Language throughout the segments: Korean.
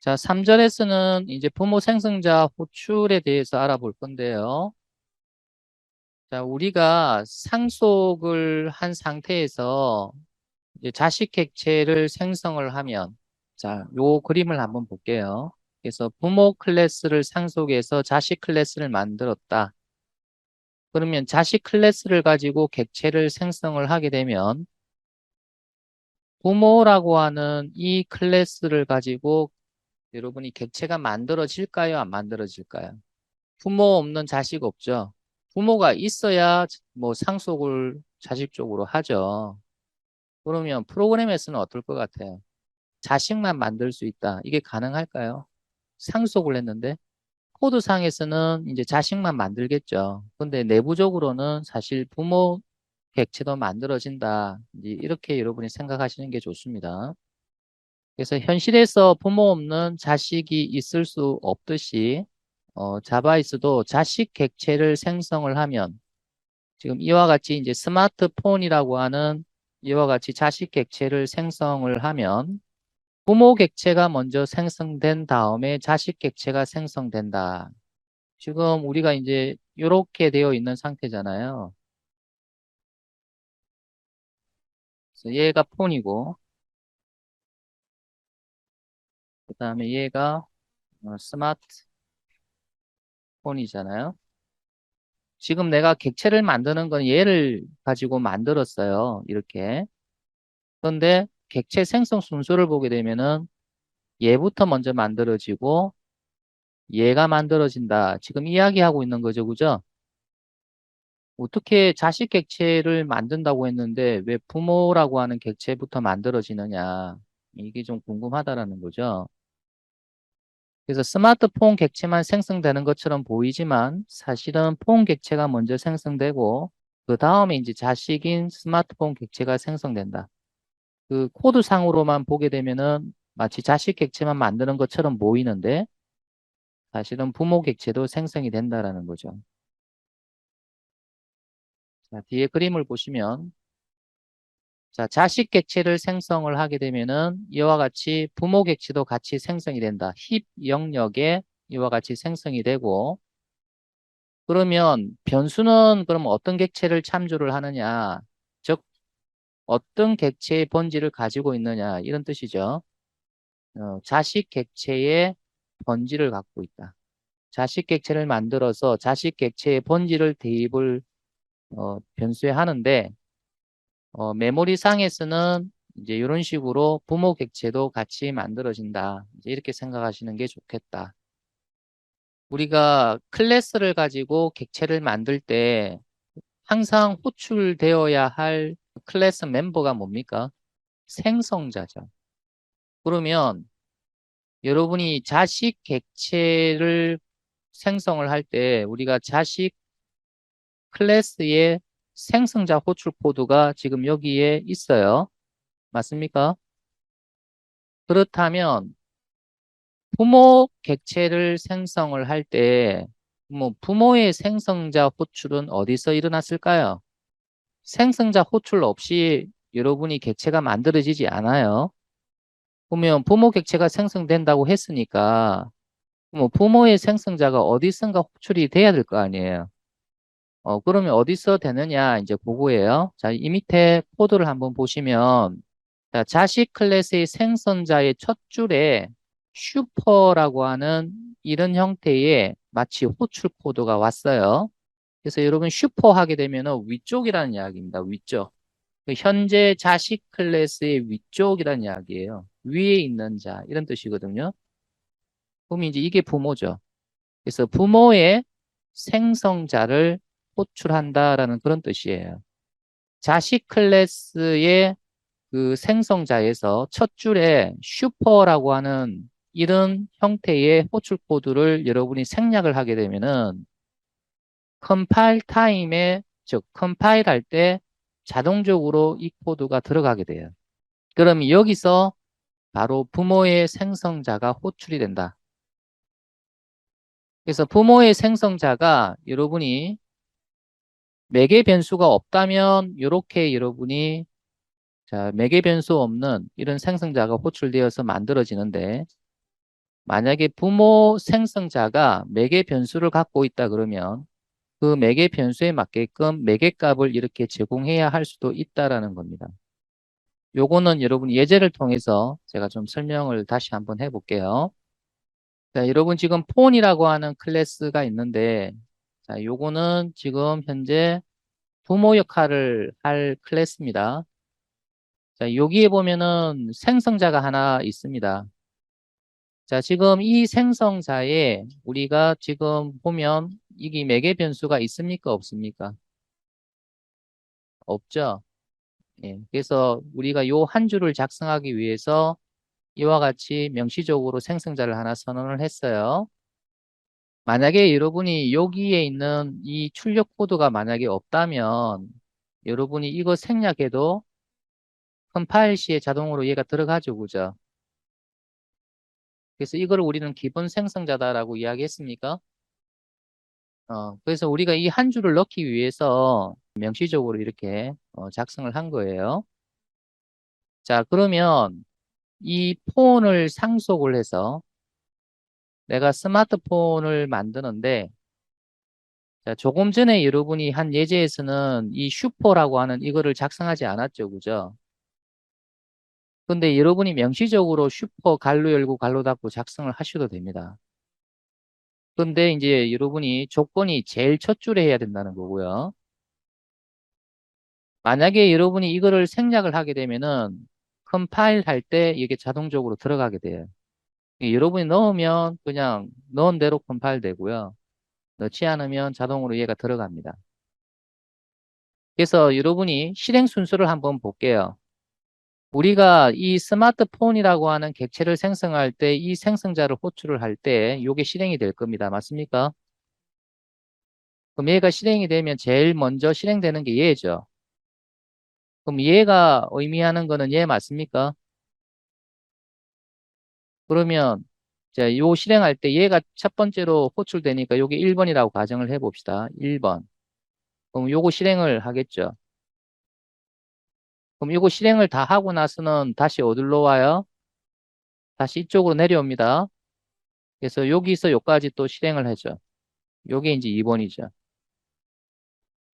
자, 3절에서는 이제 부모 생성자 호출에 대해서 알아볼 건데요. 자, 우리가 상속을 한 상태에서 이제 자식 객체를 생성을 하면, 자, 요 그림을 한번 볼게요. 그래서 부모 클래스를 상속해서 자식 클래스를 만들었다. 그러면 자식 클래스를 가지고 객체를 생성을 하게 되면 부모라고 하는 이 클래스를 가지고 여러분이 객체가 만들어질까요? 안 만들어질까요? 부모 없는 자식 없죠. 부모가 있어야 뭐 상속을 자식 쪽으로 하죠. 그러면 프로그램에서는 어떨 것 같아요? 자식만 만들 수 있다. 이게 가능할까요? 상속을 했는데 코드상에서는 이제 자식만 만들겠죠. 근데 내부적으로는 사실 부모 객체도 만들어진다. 이제 이렇게 여러분이 생각하시는 게 좋습니다. 그래서 현실에서 부모 없는 자식이 있을 수 없듯이 자바이스도 자식 객체를 생성을 하면 지금 이와 같이 이제 스마트폰이라고 하는 이와 같이 자식 객체를 생성을 하면 부모 객체가 먼저 생성된 다음에 자식 객체가 생성된다. 지금 우리가 이제 이렇게 되어 있는 상태잖아요. 그래서 얘가 폰이고 그 다음에 얘가 스마트폰이잖아요. 지금 내가 객체를 만드는 건 얘를 가지고 만들었어요. 이렇게. 그런데 객체 생성 순서를 보게 되면은 얘부터 먼저 만들어지고 얘가 만들어진다. 지금 이야기하고 있는 거죠. 그죠? 어떻게 자식 객체를 만든다고 했는데 왜 부모라고 하는 객체부터 만들어지느냐. 이게 좀 궁금하다라는 거죠. 그래서 스마트폰 객체만 생성되는 것처럼 보이지만 사실은 폰 객체가 먼저 생성되고 그 다음에 이제 자식인 스마트폰 객체가 생성된다. 그 코드상으로만 보게 되면은 마치 자식 객체만 만드는 것처럼 보이는데 사실은 부모 객체도 생성이 된다라는 거죠. 자, 뒤에 그림을 보시면 자, 자식 객체를 생성을 하게 되면은 이와 같이 부모 객체도 같이 생성이 된다. 힙 영역에 이와 같이 생성이 되고 그러면 변수는 그럼 어떤 객체를 참조를 하느냐? 즉 어떤 객체의 본질을 가지고 있느냐 이런 뜻이죠. 자식 객체의 본질을 갖고 있다. 자식 객체를 만들어서 자식 객체의 본질을 대입을 변수에 하는데 메모리 상에서는 이제 이런 식으로 부모 객체도 같이 만들어진다. 이제 이렇게 생각하시는 게 좋겠다. 우리가 클래스를 가지고 객체를 만들 때 항상 호출되어야 할 클래스 멤버가 뭡니까? 생성자죠. 그러면 여러분이 자식 객체를 생성을 할 때 우리가 자식 클래스의 생성자 호출 코드가 지금 여기에 있어요. 맞습니까? 그렇다면 부모 객체를 생성을 할 때 부모의 생성자 호출은 어디서 일어났을까요? 생성자 호출 없이 여러분이 객체가 만들어지지 않아요. 그러면 부모 객체가 생성된다고 했으니까 부모의 생성자가 어디선가 호출이 돼야 될 거 아니에요. 그러면 어디서 되느냐 이제 그거예요. 자, 이 밑에 코드를 한번 보시면 자, 자식 클래스의 생성자의 첫 줄에 슈퍼라고 하는 이런 형태의 마치 호출 코드가 왔어요. 그래서 여러분 슈퍼 하게 되면은 위쪽이라는 이야기입니다. 위쪽. 그 현재 자식 클래스의 위쪽이라는 이야기예요. 위에 있는 자 이런 뜻이거든요. 그럼 이제 이게 부모죠. 그래서 부모의 생성자를 호출한다라는 그런 뜻이에요. 자식 클래스의 그 생성자에서 첫 줄에 슈퍼라고 하는 이런 형태의 호출 코드를 여러분이 생략을 하게 되면은 컴파일 타임에 즉 컴파일 할 때 자동적으로 이 코드가 들어가게 돼요. 그럼 여기서 바로 부모의 생성자가 호출이 된다. 그래서 부모의 생성자가 여러분이 매개 변수가 없다면 이렇게 여러분이 자, 매개 변수 없는 이런 생성자가 호출되어서 만들어지는데 만약에 부모 생성자가 매개 변수를 갖고 있다 그러면 그 매개 변수에 맞게끔 매개 값을 이렇게 제공해야 할 수도 있다라는 겁니다. 요거는 여러분 예제를 통해서 제가 좀 설명을 다시 한번 해볼게요. 자, 여러분 지금 폰이라고 하는 클래스가 있는데, 자, 요거는 지금 현재 부모 역할을 할 클래스입니다. 자, 여기에 보면은 생성자가 하나 있습니다. 자, 지금 이 생성자에 우리가 지금 보면 이게 매개 변수가 있습니까? 없습니까? 없죠. 예. 그래서 우리가 요 한 줄을 작성하기 위해서 이와 같이 명시적으로 생성자를 하나 선언을 했어요. 만약에 여러분이 여기에 있는 이 출력 코드가 만약에 없다면 여러분이 이거 생략해도 컴파일 시에 자동으로 얘가 들어가죠, 그죠? 그래서 이걸 우리는 기본 생성자다라고 이야기했습니까? 그래서 우리가 이 한 줄을 넣기 위해서 명시적으로 이렇게 작성을 한 거예요. 자, 그러면 이 폰을 상속을 해서 내가 스마트폰을 만드는데 자, 조금 전에 여러분이 한 예제에서는 이 슈퍼라고 하는 이거를 작성하지 않았죠, 그죠? 근데 여러분이 명시적으로 슈퍼 갈로 열고 갈로 닫고 작성을 하셔도 됩니다. 근데 이제 여러분이 조건이 제일 첫 줄에 해야 된다는 거고요. 만약에 여러분이 이거를 생략을 하게 되면은 컴파일 할 때 이게 자동적으로 들어가게 돼요. 여러분이 넣으면 그냥 넣은 대로 컴파일 되고요. 넣지 않으면 자동으로 얘가 들어갑니다. 그래서 여러분이 실행 순서를 한번 볼게요. 우리가 이 스마트폰이라고 하는 객체를 생성할 때 이 생성자를 호출을 할 때 이게 실행이 될 겁니다. 맞습니까? 그럼 얘가 실행이 되면 제일 먼저 실행되는 게 얘죠. 그럼 얘가 의미하는 거는 얘 맞습니까? 그러면 자, 요 실행할 때 얘가 첫 번째로 호출되니까 요게 1번이라고 가정을 해봅시다. 1번. 그럼 요거 실행을 하겠죠. 그럼 요거 실행을 다 하고 나서는 다시 어디로 와요? 다시 이쪽으로 내려옵니다. 그래서 여기서 요까지 또 실행을 하죠. 요게 이제 2번이죠.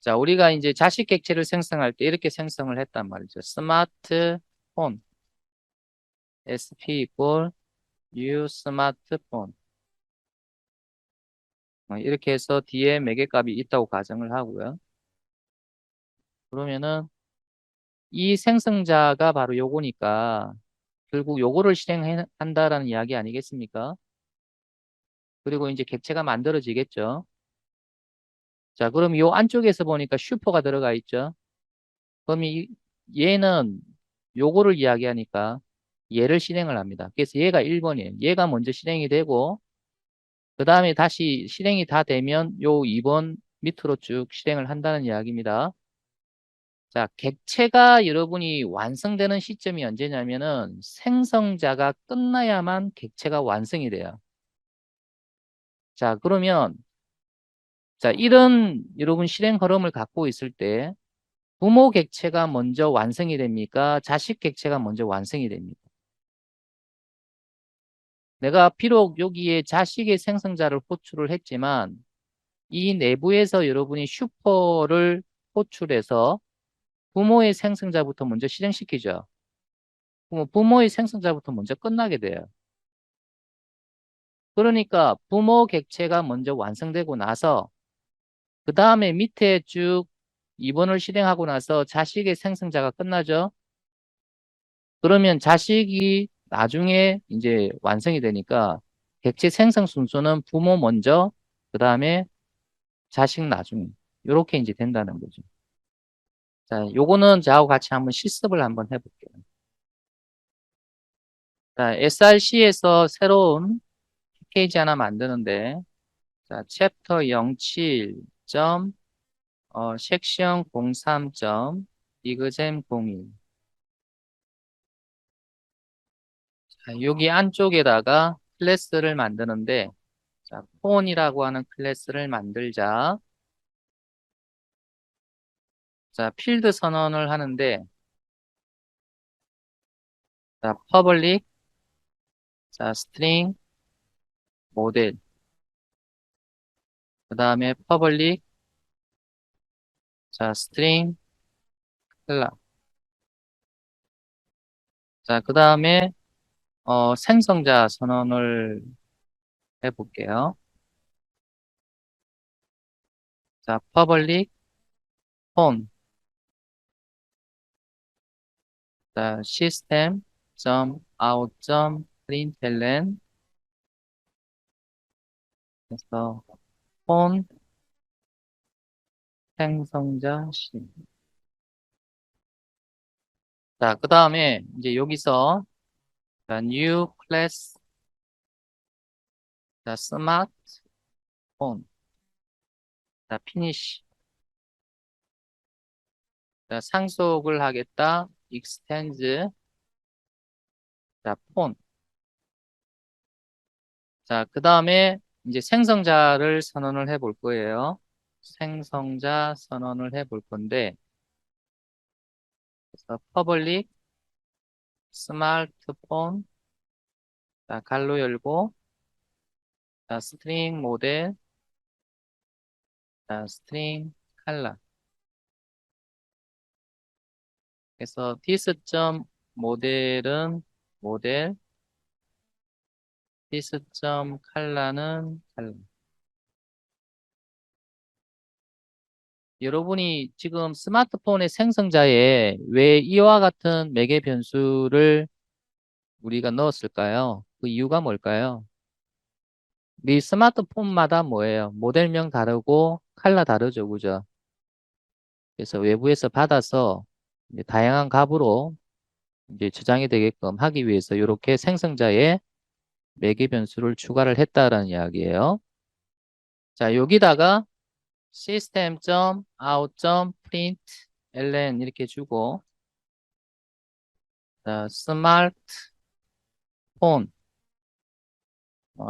자, 우리가 이제 자식 객체를 생성할 때 이렇게 생성을 했단 말이죠. 스마트폰, sp equal new 스마트폰. 이렇게 해서 뒤에 매개값이 있다고 가정을 하고요. 그러면은 이 생성자가 바로 요거니까 결국 요거를 실행한다라는 이야기 아니겠습니까? 그리고 이제 객체가 만들어지겠죠. 자, 그럼 요 안쪽에서 보니까 슈퍼가 들어가 있죠. 그럼 얘는 요거를 이야기하니까 얘를 실행을 합니다. 그래서 얘가 1번이에요. 얘가 먼저 실행이 되고 그 다음에 다시 실행이 다 되면 요 2번 밑으로 쭉 실행을 한다는 이야기입니다. 자, 객체가 여러분이 완성되는 시점이 언제냐면은 생성자가 끝나야만 객체가 완성이 돼요. 자, 그러면 자, 이런 여러분 실행 흐름을 갖고 있을 때 부모 객체가 먼저 완성이 됩니까? 자식 객체가 먼저 완성이 됩니까? 내가 비록 여기에 자식의 생성자를 호출을 했지만 이 내부에서 여러분이 슈퍼를 호출해서 부모의 생성자부터 먼저 실행시키죠. 그럼 부모의 생성자부터 먼저 끝나게 돼요. 그러니까 부모 객체가 먼저 완성되고 나서 그 다음에 밑에 쭉 2번을 실행하고 나서 자식의 생성자가 끝나죠. 그러면 자식이 나중에 이제 완성이 되니까 객체 생성 순서는 부모 먼저 그 다음에 자식 나중에 이렇게 이제 된다는 거죠. 자, 요거는 저하고 같이 한번 실습을 한번 해볼게요. 자, SRC에서 새로운 페이지 하나 만드는데 자, 챕터 07점 섹션 03점 리그잼 01 자, 여기 안쪽에다가 클래스를 만드는데 자, 폰이라고 하는 클래스를 만들자. 자, 필드 선언을 하는데 자, public 자, string 모델, 그 다음에 퍼블릭, 자, 스트링, 클라. 자, 그 다음에, 생성자 선언을 해볼게요. 자, 퍼블릭, 폰, 자, 시스템, out, println, 그래서, 폰, 생성자 시. 자, 그 다음에, 이제 여기서, 자, new class, 자, 스마트폰, 자, finish. 자, 상속을 하겠다. extends. 자, 폰. 자, 그 다음에 이제 생성자를 선언을 해 볼 거예요. 생성자 선언을 해 볼 건데, 그래서 퍼블릭 스마트폰, 자, 갈로 열고, 자, 스트링 모델, 자, 스트링 칼라. 그래서 this 모델은 모델, this 칼라는 칼라. 여러분이 지금 스마트폰의 생성자에 왜 이와 같은 매개 변수를 우리가 넣었을까요? 그 이유가 뭘까요? 이 스마트폰마다 뭐예요? 모델명 다르고 컬러 다르죠, 그죠? 그래서 외부에서 받아서 이제 다양한 값으로 이제 저장이 되게끔 하기 위해서 이렇게 생성자에 매개 변수를 추가를 했다라는 이야기예요. 자, 여기다가 system.out.println 이렇게 주고, 자, 스마트폰,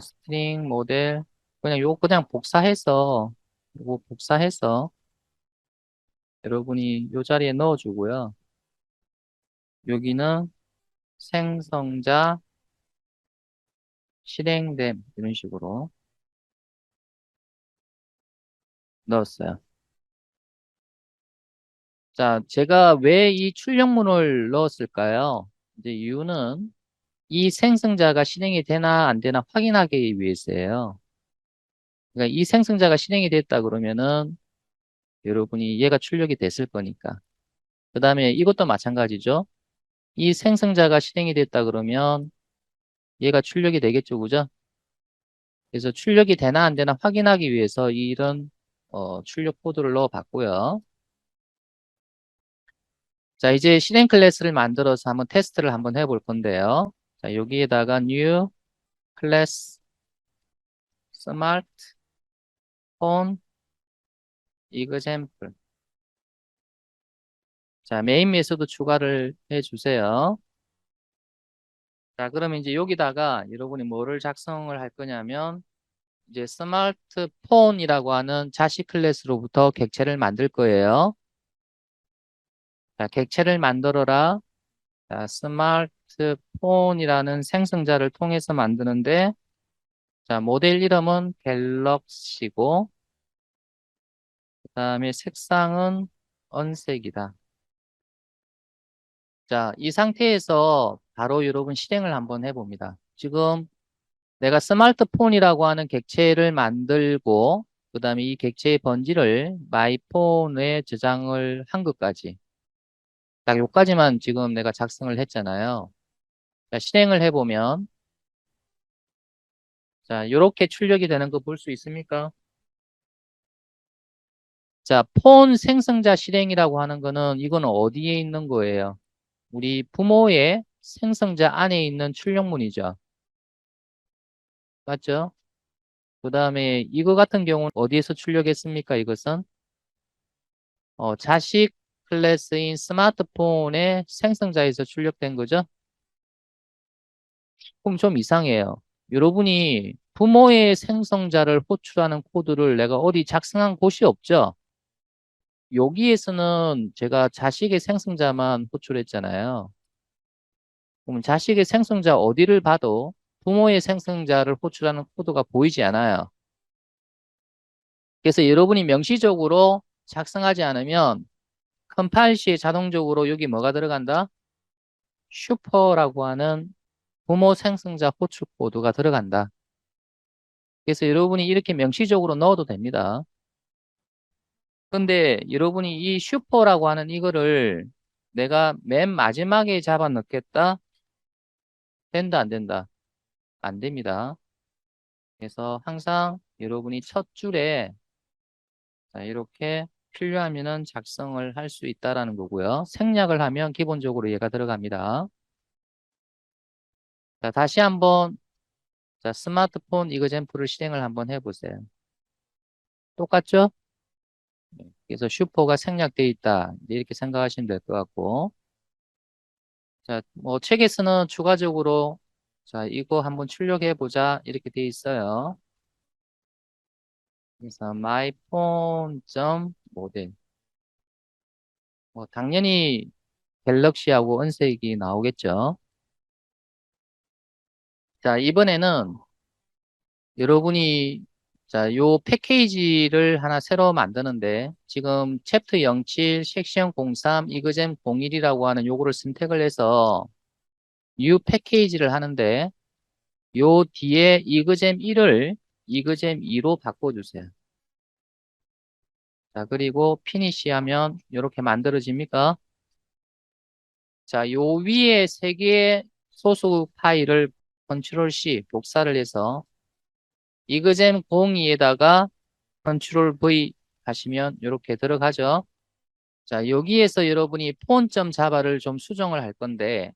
스트링 모델, 그냥 요거 그냥 복사해서, 요거 복사해서 여러분이 요 자리에 넣어주고요. 여기는 생성자 실행됨 이런 식으로 넣었어요. 자, 제가 왜 이 출력문을 넣었을까요? 이제 이유는 이 생성자가 실행이 되나 안 되나 확인하기 위해서예요. 그러니까 이 생성자가 실행이 됐다 그러면은 여러분이 얘가 출력이 됐을 거니까. 그 다음에 이것도 마찬가지죠. 이 생성자가 실행이 됐다 그러면 얘가 출력이 되겠죠, 그죠? 그래서 출력이 되나 안 되나 확인하기 위해서 이런 출력 코드를 넣어 봤고요. 자, 이제 실행 클래스를 만들어서 한번 테스트를 한번 해볼 건데요. 자, 여기에다가 new class smartphone example. 자, 메인 메소드 추가를 해주세요. 자, 그러면 이제 여기다가 여러분이 뭐를 작성을 할 거냐면 이제 스마트폰이라고 하는 자식 클래스로부터 객체를 만들 거예요. 자, 객체를 만들어라. 자, 스마트폰이라는 생성자를 통해서 만드는데, 자, 모델 이름은 갤럭시고, 그 다음에 색상은 은색이다. 자, 이 상태에서 바로 여러분 실행을 한번 해봅니다. 지금 내가 스마트폰이라고 하는 객체를 만들고, 그 다음에 이 객체의 번지를 마이폰에 저장을 한 것까지. 딱 요까지만 지금 내가 작성을 했잖아요. 자, 실행을 해보면, 자, 요렇게 출력이 되는 거 볼 수 있습니까? 자, 폰 생성자 실행이라고 하는 거는 이거는 어디에 있는 거예요? 우리 부모의 생성자 안에 있는 출력문이죠. 맞죠? 그 다음에 이거 같은 경우는 어디에서 출력했습니까? 이것은 자식 클래스인 스마트폰의 생성자에서 출력된 거죠. 그럼 좀 이상해요. 여러분이 부모의 생성자를 호출하는 코드를 내가 어디 작성한 곳이 없죠? 여기에서는 제가 자식의 생성자만 호출했잖아요. 그럼 자식의 생성자 어디를 봐도 부모의 생성자를 호출하는 코드가 보이지 않아요. 그래서 여러분이 명시적으로 작성하지 않으면 컴파일 시에 자동적으로 여기 뭐가 들어간다? 슈퍼라고 하는 부모 생성자 호출 코드가 들어간다. 그래서 여러분이 이렇게 명시적으로 넣어도 됩니다. 근데 여러분이 이 슈퍼라고 하는 이거를 내가 맨 마지막에 잡아 넣겠다? 된다, 안 된다? 안 됩니다. 그래서 항상 여러분이 첫 줄에 자, 이렇게 필요하면은 작성을 할 수 있다라는 거고요. 생략을 하면 기본적으로 얘가 들어갑니다. 자, 다시 한번 자, 스마트폰 이그젠플을 실행을 한번 해보세요. 똑같죠? 네. 그래서 슈퍼가 생략되어 있다. 이렇게 생각하시면 될 것 같고. 자, 뭐 책에서는 추가적으로 자, 이거 한번 출력해 보자. 이렇게 돼 있어요. 그래서 myphone.model. 뭐 당연히 갤럭시하고 은색이 나오겠죠. 자, 이번에는 여러분이 자, 요 패키지를 하나 새로 만드는데 지금 챕터 07, 섹션 03, 이그잼 01이라고 하는 요거를 선택을 해서 new 패키지를 하는데 요 뒤에 이그잼 1을 이그잼 2로 바꿔주세요. 자, 그리고 피니시 하면 이렇게 만들어집니까? 자, 요 위에 세 개의 소수 파일을 컨트롤 C 복사를 해서 이그잼 02에다가 컨트롤 V 하시면 이렇게 들어가죠. 자, 여기에서 여러분이 폰.자바를 좀 수정을 할 건데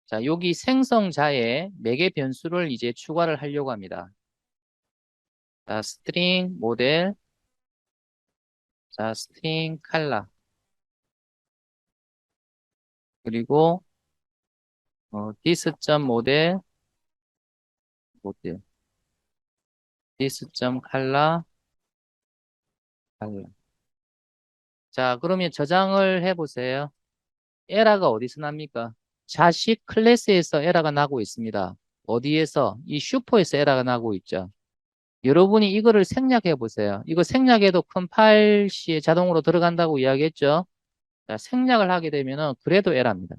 자, 여기 생성자에 매개 변수를 이제 추가를 하려고 합니다. 자, 스트링 모델, 자, 스트링 칼라, 그리고 this.model, 모델, this.color, 칼라. 자, 그러면 저장을 해보세요. 에러가 어디서 납니까? 자식 클래스에서 에러가 나고 있습니다. 어디에서? 이 슈퍼에서 에러가 나고 있죠. 여러분이 이거를 생략해 보세요. 이거 생략해도 컴파일 시에 자동으로 들어간다고 이야기했죠. 자, 생략을 하게 되면은 그래도 에러입니다.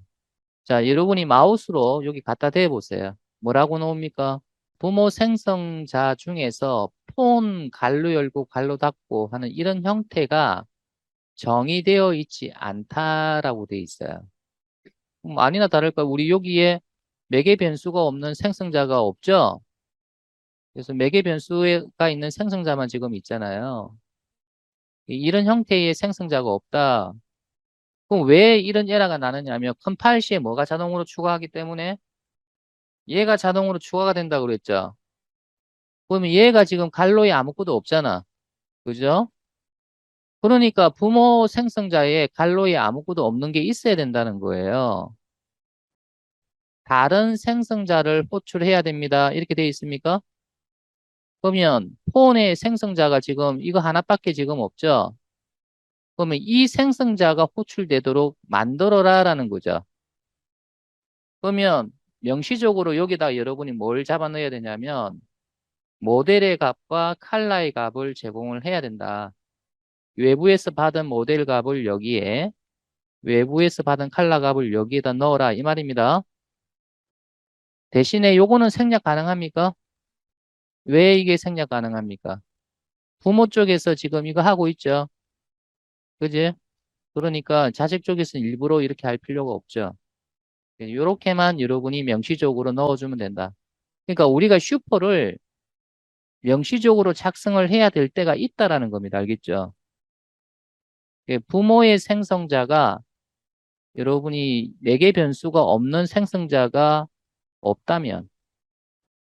자, 여러분이 마우스로 여기 갖다 대 보세요. 뭐라고 나옵니까? 부모 생성자 중에서 폰 갈로 열고 갈로 닫고 하는 이런 형태가 정의되어 있지 않다라고 돼 있어요. 아니나 다를까 우리 여기에 매개 변수가 없는 생성자가 없죠? 그래서 매개 변수가 있는 생성자만 지금 있잖아요. 이런 형태의 생성자가 없다. 그럼 왜 이런 에러가 나느냐 하면 컴파일 시에 뭐가 자동으로 추가하기 때문에 얘가 자동으로 추가가 된다고 그랬죠. 그러면 얘가 지금 갈로에 아무것도 없잖아. 그죠? 그러니까 부모 생성자에 갈로에 아무것도 없는 게 있어야 된다는 거예요. 다른 생성자를 호출해야 됩니다. 이렇게 돼 있습니까? 그러면 폰의 생성자가 지금 이거 하나밖에 지금 없죠. 그러면 이 생성자가 호출되도록 만들어라라는 거죠. 그러면 명시적으로 여기다 여러분이 뭘 잡아 넣어야 되냐면 모델의 값과 컬러의 값을 제공을 해야 된다. 외부에서 받은 모델 값을 여기에 외부에서 받은 컬러 값을 여기에다 넣어라 이 말입니다. 대신에 요거는 생략 가능합니까? 왜 이게 생략 가능합니까? 부모 쪽에서 지금 이거 하고 있죠. 그지? 그러니까 자식 쪽에서는 일부러 이렇게 할 필요가 없죠. 이렇게만 여러분이 명시적으로 넣어주면 된다. 그러니까 우리가 슈퍼를 명시적으로 작성을 해야 될 때가 있다라는 겁니다. 알겠죠? 부모의 생성자가 여러분이 4개 변수가 없는 생성자가 없다면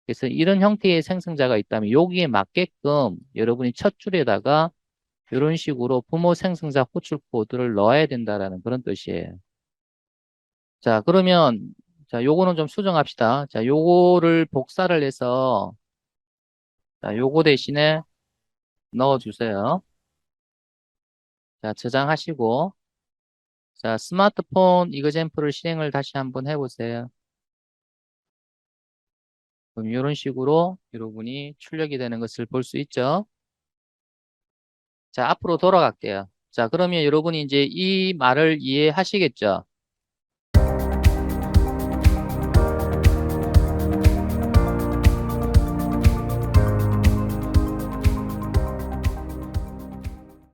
그래서 이런 형태의 생성자가 있다면 여기에 맞게끔 여러분이 첫 줄에다가 이런 식으로 부모 생성자 호출 코드를 넣어야 된다라는 그런 뜻이에요. 자, 그러면 자, 요거는 좀 수정합시다. 자, 요거를 복사를 해서 자, 요거 대신에 넣어주세요. 자, 저장하시고 자, 스마트폰 이그젠플을 실행을 다시 한번 해보세요. 그럼 이런 식으로 여러분이 출력이 되는 것을 볼 수 있죠. 자, 앞으로 돌아갈게요. 자, 그러면 여러분이 이제 이 말을 이해하시겠죠?